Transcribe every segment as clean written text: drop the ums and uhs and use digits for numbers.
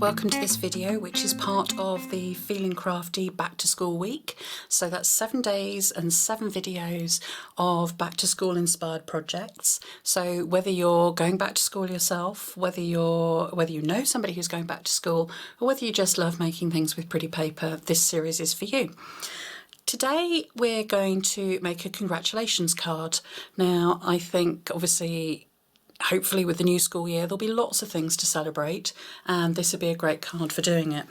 welcome to this video, which is part of the Feeling Crafty Back to School week. So that's 7 days and 7 videos of back to school inspired projects. So whether you're going back to school yourself, whether you know somebody who's going back to school, or whether you just love making things with pretty paper, this series is for you. Today we're going to make a congratulations card. Now I think obviously hopefully with the new school year there'll be lots of things to celebrate, and this would be a great card for doing it.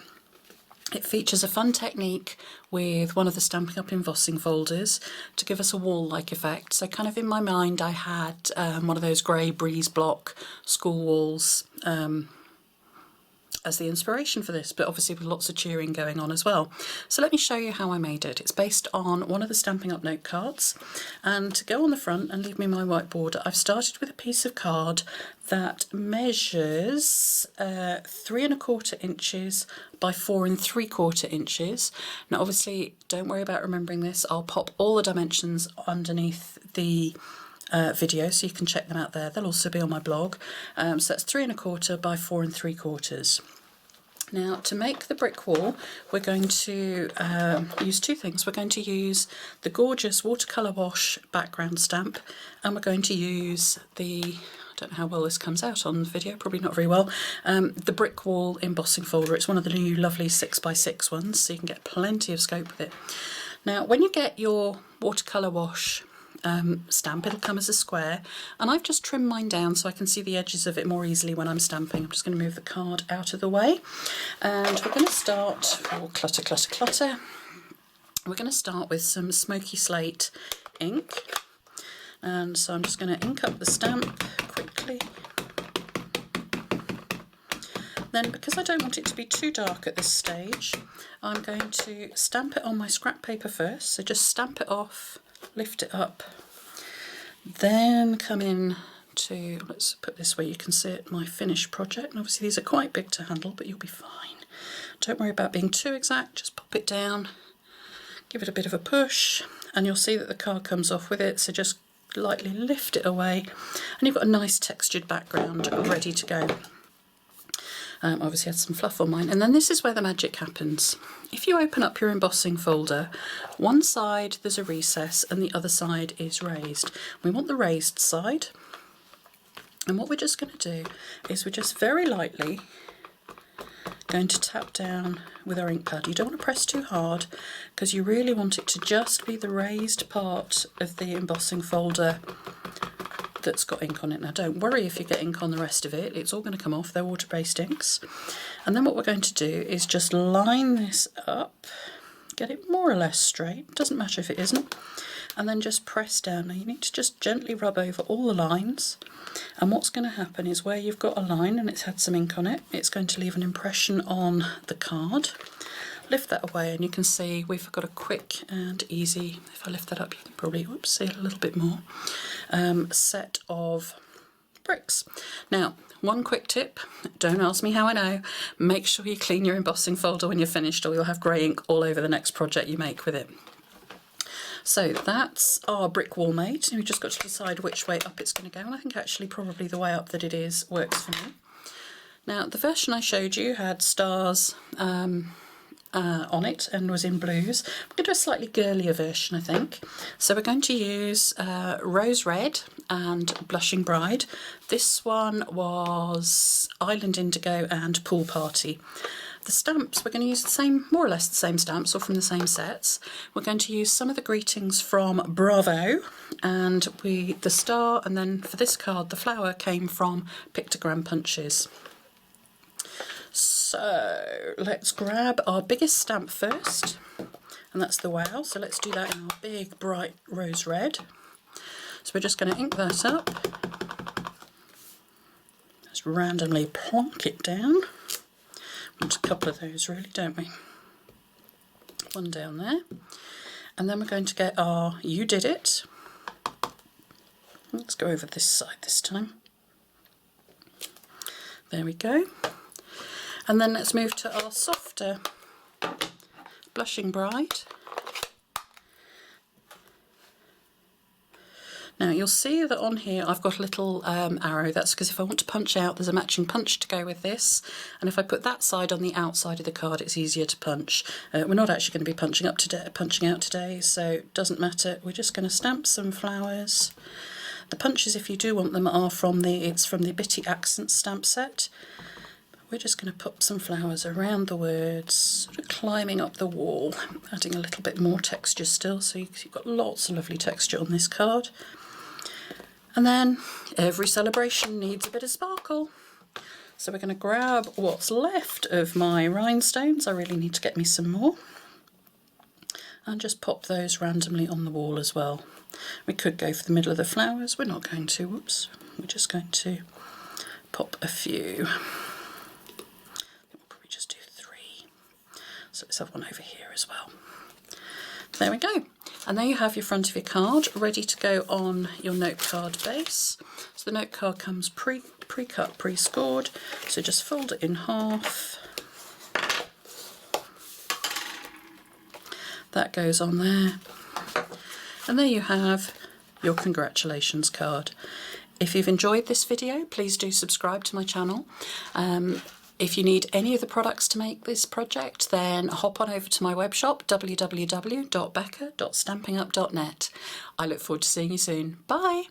It features a fun technique with one of the Stampin' Up! Embossing folders to give us a wall-like effect. So kind of in my mind I had one of those grey breeze block school walls as the inspiration for this, but obviously with lots of cheering going on as well. So let me show you how I made it. It's based on one of the Stampin' Up! Note cards, and to go on the front and leave me my whiteboard, I've started with a piece of card that measures 3¼ inches by 4¾ inches. Now obviously don't worry about remembering this, I'll pop all the dimensions underneath the video so you can check them out there. They'll also be on my blog. So that's 3¼ by 4¾ Now to make the brick wall we're going to use two things. We're going to use the gorgeous watercolour wash background stamp, and we're going to use the, I don't know how well this comes out on the video, probably not very well, the brick wall embossing folder. It's one of the new lovely 6x6 ones, so you can get plenty of scope with it. Now when you get your watercolour wash stamp, it'll come as a square, and I've just trimmed mine down so I can see the edges of it more easily when I'm stamping. I'm just going to move the card out of the way, and we're going to start, clutter, we're going to start with some smoky slate ink, and so I'm just going to ink up the stamp quickly. Then, because I don't want it to be too dark at this stage, I'm going to stamp it on my scrap paper first, so just stamp it off, lift it up, then come in to, let's put this where you can see it, my finished project. And obviously these are quite big to handle, but you'll be fine. Don't worry about being too exact, just pop it down, give it a bit of a push, and you'll see that the card comes off with it, so just lightly lift it away, and you've got a nice textured background ready to go. Obviously had some fluff on mine, and then this is where the magic happens. If you open up your embossing folder, one side there's a recess and the other side is raised. We want the raised side, and what we're just going to do is we're just very lightly going to tap down with our ink pad. You don't want to press too hard because you really want it to just be the raised part of the embossing folder that's got ink on it. Now don't worry if you get ink on the rest of it, it's all going to come off, they're water-based inks. And then what we're going to do is just line this up, get it more or less straight, doesn't matter if it isn't, and then just press down. Now you need to just gently rub over all the lines, and what's going to happen is where you've got a line and it's had some ink on it, it's going to leave an impression on the card. Lift that away and you can see we've got a quick and easy, if I lift that up you can probably see it a little bit more, set of bricks. Now one quick tip, don't ask me how I know, make sure you clean your embossing folder when you're finished or you'll have grey ink all over the next project you make with it. So that's our brick wall made, and we've just got to decide which way up it's going to go, and I think actually probably the way up that it is works for me. Now the version I showed you had stars on it and was in blues. We're going to do a slightly girlier version, I think. So we're going to use Rose Red and Blushing Bride. This one was Island Indigo and Pool Party. The stamps, we're going to use the same, more or less the same stamps, or from the same sets. We're going to use some of the greetings from Bravo, and the star, and then for this card the flower came from Pictogram Punches. So let's grab our biggest stamp first, and that's the wow. So let's do that in our big bright rose red. So we're just going to ink that up, just randomly plonk it down. Want a couple of those really, don't we? One down there, and then we're going to get our You Did It. Let's go over this side this time. There we go. And then let's move to our softer Blushing Bride. Now you'll see that on here I've got a little arrow. That's because if I want to punch out, there's a matching punch to go with this, and if I put that side on the outside of the card, it's easier to punch. We're not actually going to be punching out today, so it doesn't matter. We're just going to stamp some flowers. The punches, if you do want them, are from the Bitty Accent stamp set. We're just going to put some flowers around the words, sort of climbing up the wall, adding a little bit more texture still, so you've got lots of lovely texture on this card. And then every celebration needs a bit of sparkle. So we're going to grab what's left of my rhinestones. I really need to get me some more. And just pop those randomly on the wall as well. We could go for the middle of the flowers. We're not going to, whoops. We're just going to pop a few. We'll probably just do 3. So let's have one over here as well. There we go. And there you have your front of your card ready to go on your note card base. So the note card comes pre-cut, pre-scored. So just fold it in half. That goes on there. And there you have your congratulations card. If you've enjoyed this video, please do subscribe to my channel. If you need any of the products to make this project, then hop on over to my webshop, www.becca.stampingup.net. I look forward to seeing you soon. Bye!